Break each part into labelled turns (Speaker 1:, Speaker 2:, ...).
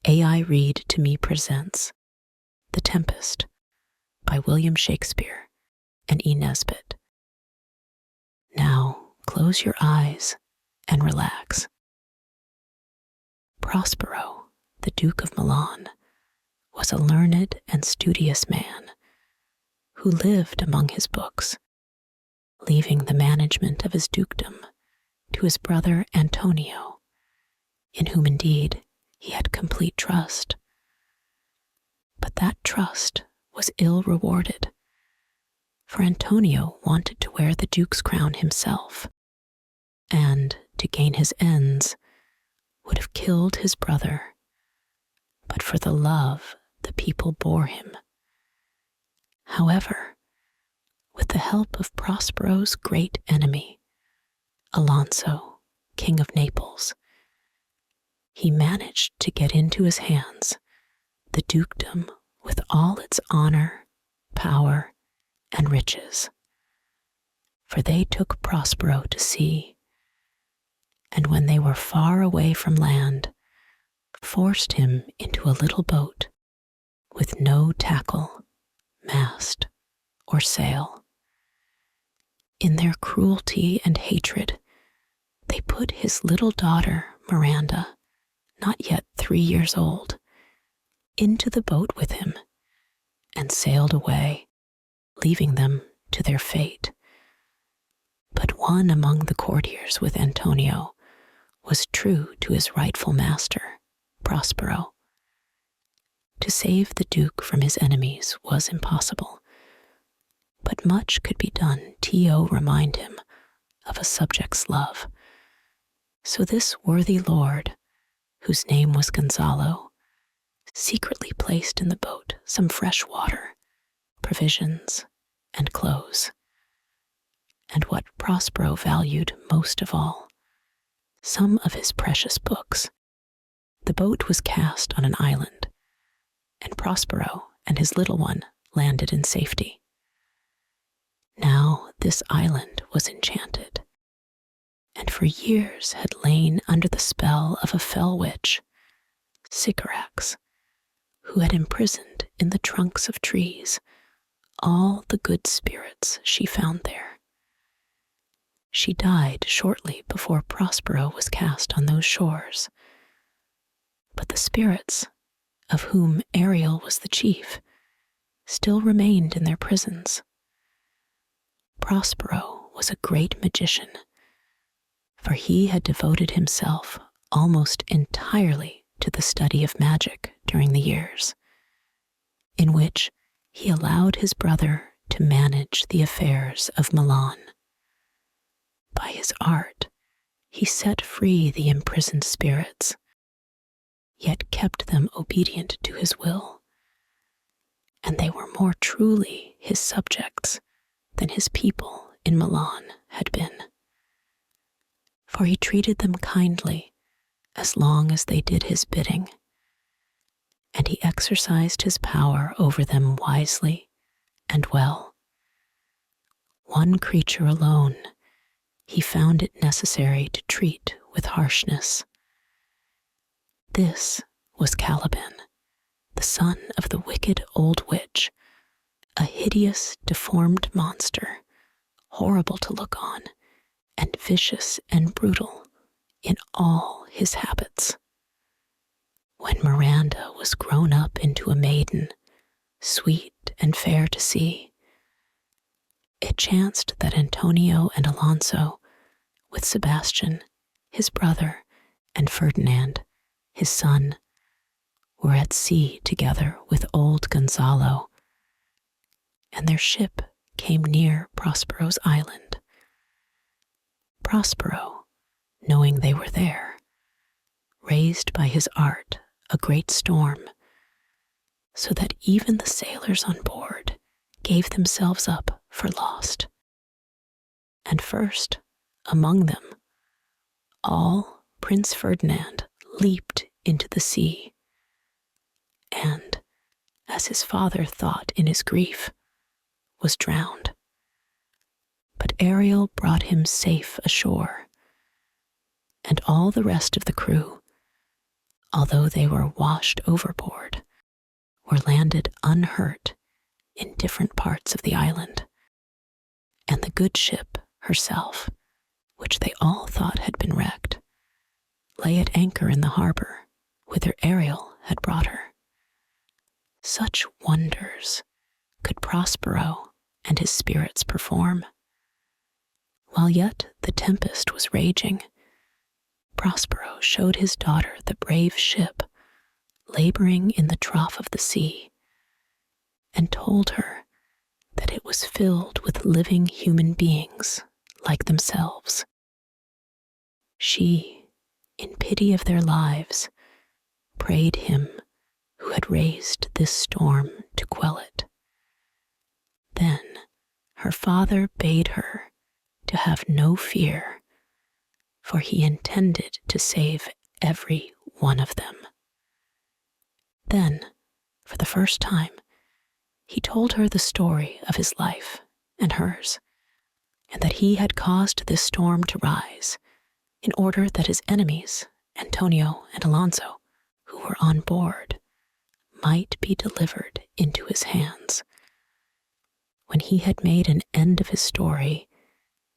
Speaker 1: AI Read to Me presents The Tempest by William Shakespeare and E. Nesbit. Now close your eyes and relax. Prospero, the Duke of Milan, was a learned and studious man who lived among his books, leaving the management of his dukedom to his brother Antonio, in whom indeed he had complete trust. But that trust was ill rewarded, for Antonio wanted to wear the duke's crown himself, and, to gain his ends, would have killed his brother, but for the love the people bore him. However, with the help of Prospero's great enemy, Alonso, King of Naples, he managed to get into his hands the dukedom with all its honor, power, and riches. For they took Prospero to sea, and when they were far away from land, forced him into a little boat with no tackle, mast, or sail. In their cruelty and hatred, they put his little daughter, Miranda, not yet 3 years old, into the boat with him, and sailed away, leaving them to their fate. But one among the courtiers with Antonio was true to his rightful master, Prospero. To save the Duke from his enemies was impossible, but much could be done to remind him of a subject's love. So this worthy lord, whose name was Gonzalo, secretly placed in the boat some fresh water, provisions, and clothes. And what Prospero valued most of all, some of his precious books. The boat was cast on an island, and Prospero and his little one landed in safety. Now this island was enchanted, and for years had lain under the spell of a fell witch, Sycorax, who had imprisoned in the trunks of trees all the good spirits she found there. She died shortly before Prospero was cast on those shores, but the spirits, of whom Ariel was the chief, still remained in their prisons. Prospero was a great magician, for he had devoted himself almost entirely to the study of magic during the years, in which he allowed his brother to manage the affairs of Milan. By his art, he set free the imprisoned spirits, yet kept them obedient to his will, and they were more truly his subjects than his people in Milan had been. For he treated them kindly as long as they did his bidding, and he exercised his power over them wisely and well. One creature alone he found it necessary to treat with harshness. This was Caliban, the son of the wicked old witch, a hideous, deformed monster, horrible to look on, and vicious and brutal in all his habits. When Miranda was grown up into a maiden, sweet and fair to see, it chanced that Antonio and Alonso, with Sebastian, his brother, and Ferdinand, his son, were at sea together with old Gonzalo, and their ship came near Prospero's island. Prospero, knowing they were there, raised by his art a great storm, so that even the sailors on board gave themselves up for lost. And first, among them, all Prince Ferdinand leaped into the sea, and, as his father thought in his grief, was drowned. But Ariel brought him safe ashore, and all the rest of the crew, although they were washed overboard, were landed unhurt in different parts of the island, and the good ship herself, which they all thought had been wrecked, lay at anchor in the harbor, whither Ariel had brought her. Such wonders could Prospero and his spirits perform. While yet the tempest was raging, Prospero showed his daughter the brave ship laboring in the trough of the sea, and told her that it was filled with living human beings like themselves. She, in pity of their lives, prayed him who had raised this storm to quell it. Then her father bade her to have no fear, for he intended to save every one of them. Then, for the first time, he told her the story of his life and hers, and that he had caused this storm to rise in order that his enemies, Antonio and Alonso, who were on board, might be delivered into his hands. When he had made an end of his story,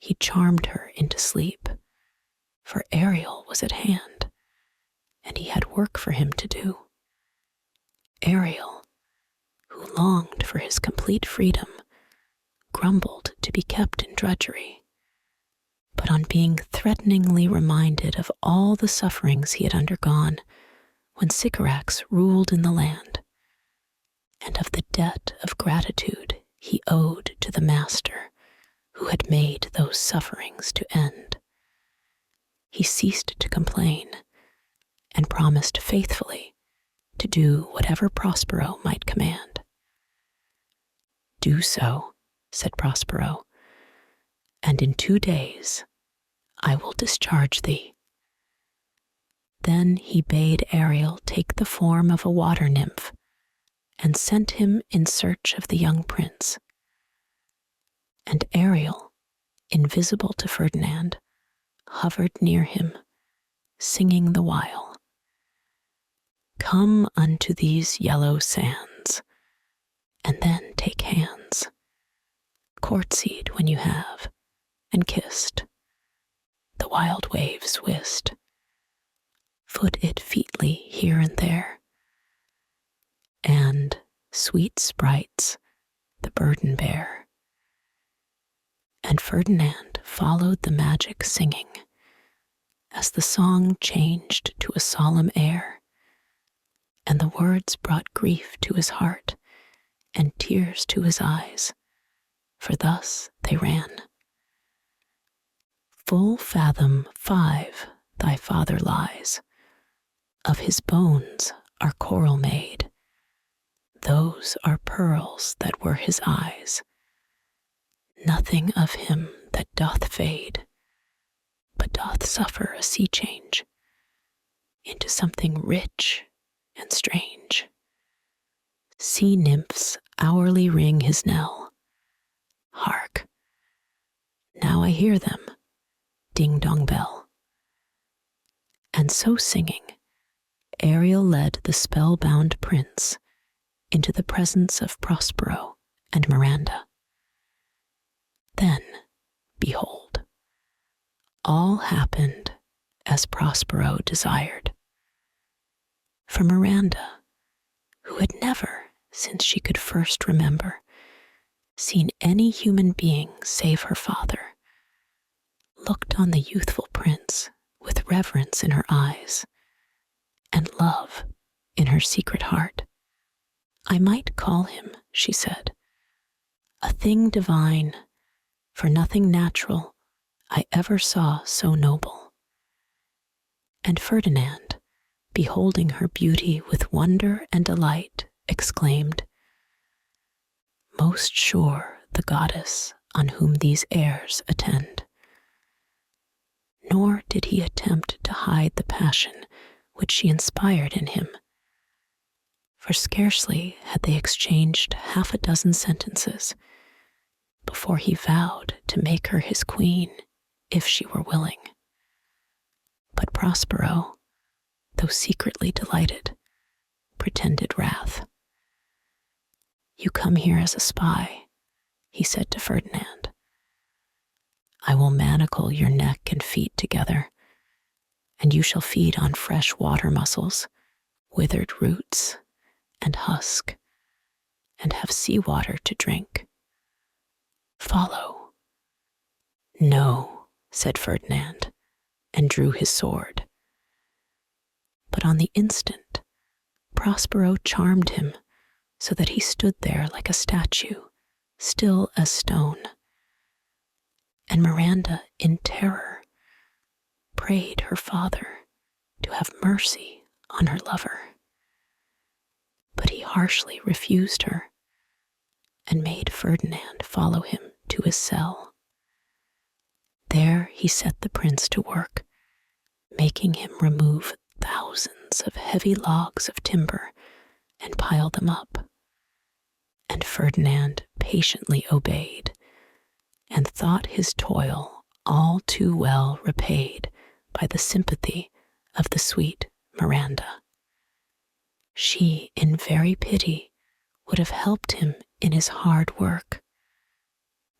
Speaker 1: he charmed her into sleep, for Ariel was at hand, and he had work for him to do. Ariel, who longed for his complete freedom, grumbled to be kept in drudgery, but on being threateningly reminded of all the sufferings he had undergone when Sycorax ruled in the land, and of the debt of gratitude he owed to the master who had made those sufferings to end, he ceased to complain and promised faithfully to do whatever Prospero might command. "Do so," said Prospero, "and in 2 days I will discharge thee." Then he bade Ariel take the form of a water nymph and sent him in search of the young prince. And Ariel, invisible to Ferdinand, hovered near him, singing the while, "Come unto these yellow sands, and then take hands, courtesied when you have, and kissed. The wild waves whist, foot it featly here and there, and, sweet sprites, the burden bear." And Ferdinand followed the magic singing, as the song changed to a solemn air, and the words brought grief to his heart and tears to his eyes, for thus they ran: "Full fathom 5 thy father lies, of his bones are coral made, those are pearls that were his eyes. Nothing of him that doth fade, but doth suffer a sea change into something rich and strange. Sea nymphs hourly ring his knell. Hark! Now I hear them, ding-dong bell." And so singing, Ariel led the spellbound prince into the presence of Prospero and Miranda. Then, behold, all happened as Prospero desired. For Miranda, who had never, since she could first remember, seen any human being save her father, looked on the youthful prince with reverence in her eyes and love in her secret heart. "I might call him," she said, "a thing divine, for nothing natural I ever saw so noble." And Ferdinand, beholding her beauty with wonder and delight, exclaimed, "Most sure the goddess on whom these airs attend." Nor did he attempt to hide the passion which she inspired in him, for scarcely had they exchanged 6 sentences before he vowed to make her his queen if she were willing. But Prospero, though secretly delighted, pretended wrath. "You come here as a spy," he said to Ferdinand. "I will manacle your neck and feet together, and you shall feed on fresh water mussels, withered roots, and husk, and have sea water to drink. Follow." "No," said Ferdinand, and drew his sword. But on the instant, Prospero charmed him so that he stood there like a statue, still as stone. And Miranda, in terror, prayed her father to have mercy on her lover. But he harshly refused her and made Ferdinand follow him to his cell. There he set the prince to work, making him remove thousands of heavy logs of timber and pile them up. And Ferdinand patiently obeyed, and thought his toil all too well repaid by the sympathy of the sweet Miranda. She, in very pity, would have helped him in his hard work,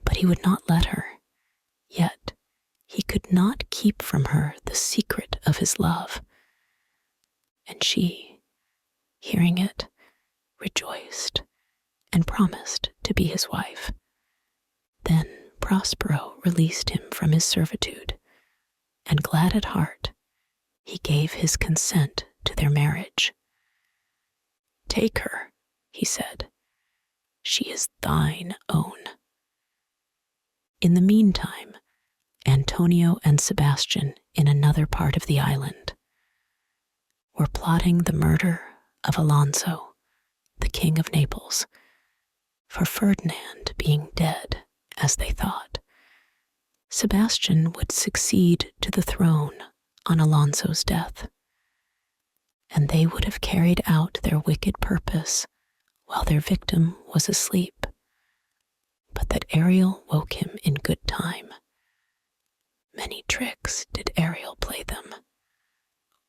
Speaker 1: but he would not let her. Yet he could not keep from her the secret of his love. And she, hearing it, rejoiced and promised to be his wife. Then Prospero released him from his servitude, and glad at heart, he gave his consent to their marriage. "Take her," he said. "She is thine own." In the meantime, Antonio and Sebastian, in another part of the island, were plotting the murder of Alonso, the King of Naples, for Ferdinand being dead, as they thought, Sebastian would succeed to the throne on Alonso's death, and they would have carried out their wicked purpose while their victim was asleep, but that Ariel woke him in good time. Many tricks did Ariel play them.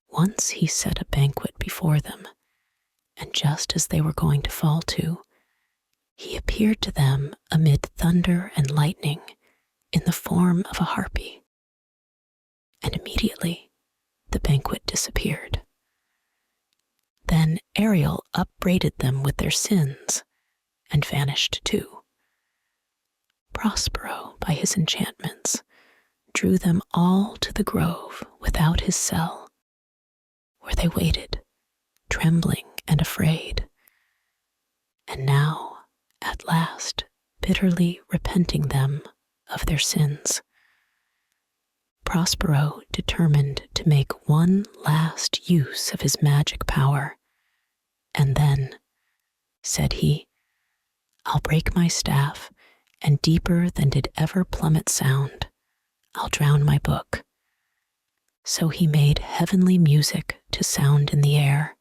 Speaker 1: Once he set a banquet before them, and just as they were going to fall to, he appeared to them amid thunder and lightning in the form of a harpy, and immediately the banquet disappeared. Then Ariel upbraided them with their sins and vanished too. Prospero, by his enchantments, drew them all to the grove without his cell, where they waited, trembling and afraid. And now, at last, bitterly repenting them of their sins, Prospero determined to make one last use of his magic power, and then, said he, "I'll break my staff, and deeper than did ever plummet sound, I'll drown my book." So he made heavenly music to sound in the air,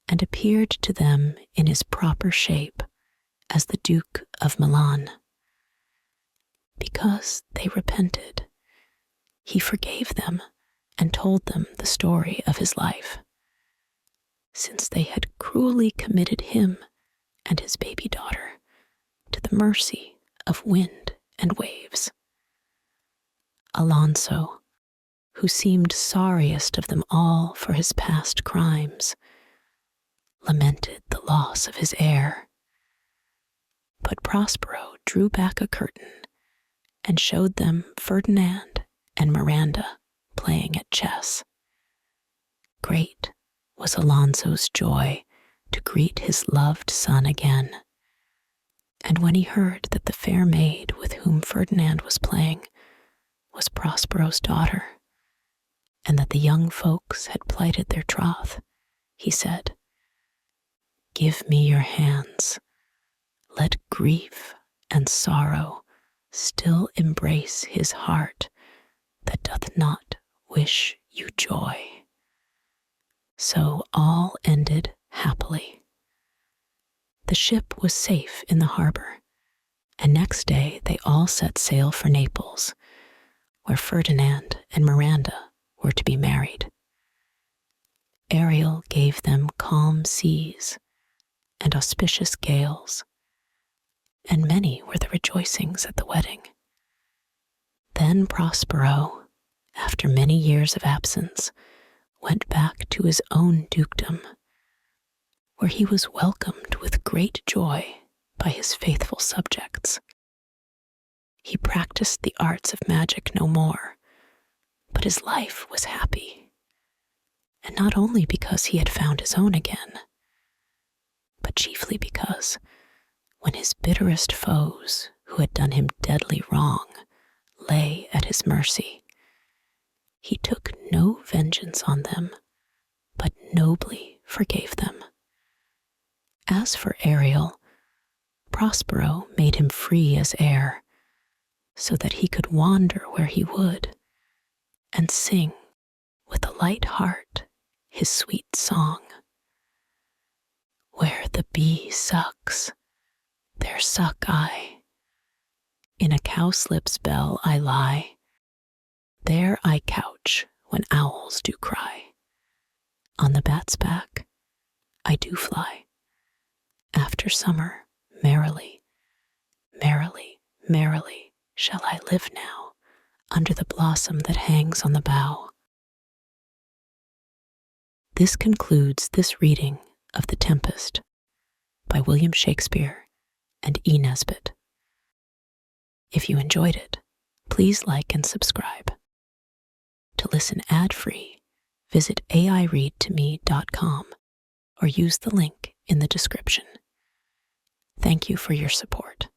Speaker 1: and appeared to them in his proper shape as the Duke of Milan. Because they repented, he forgave them and told them the story of his life, since they had cruelly committed him and his baby daughter to the mercy of wind and waves. Alonso, who seemed sorriest of them all for his past crimes, lamented the loss of his heir. But Prospero drew back a curtain and showed them Ferdinand and Miranda playing at chess. Great was Alonso's joy to greet his loved son again, and when he heard that the fair maid with whom Ferdinand was playing was Prospero's daughter, and that the young folks had plighted their troth, he said, "Give me your hands. Let grief and sorrow still embrace his heart that doth not wish you joy." So all ended happily. The ship was safe in the harbor, and next day they all set sail for Naples, where Ferdinand and Miranda were to be married. Ariel gave them calm seas and auspicious gales, and many were the rejoicings at the wedding. Then Prospero, after many years of absence, went back to his own dukedom, where he was welcomed with great joy by his faithful subjects. He practiced the arts of magic no more, but his life was happy, and not only because he had found his own again, but chiefly because, when his bitterest foes, who had done him deadly wrong, lay at his mercy, he took no vengeance on them, but nobly forgave them. As for Ariel, Prospero made him free as air, so that he could wander where he would, and sing with a light heart his sweet song. Where the bee sucks, there suck I. In a cowslip's bell I lie. There I couch when owls do cry. On the bat's back I do fly. After summer, merrily, merrily, merrily shall I live now, under the blossom that hangs on the bough. This concludes this reading of The Tempest by William Shakespeare and E. Nesbit. If you enjoyed it, please like and subscribe. To listen ad-free, visit aireadtome.com or use the link in the description. Thank you for your support.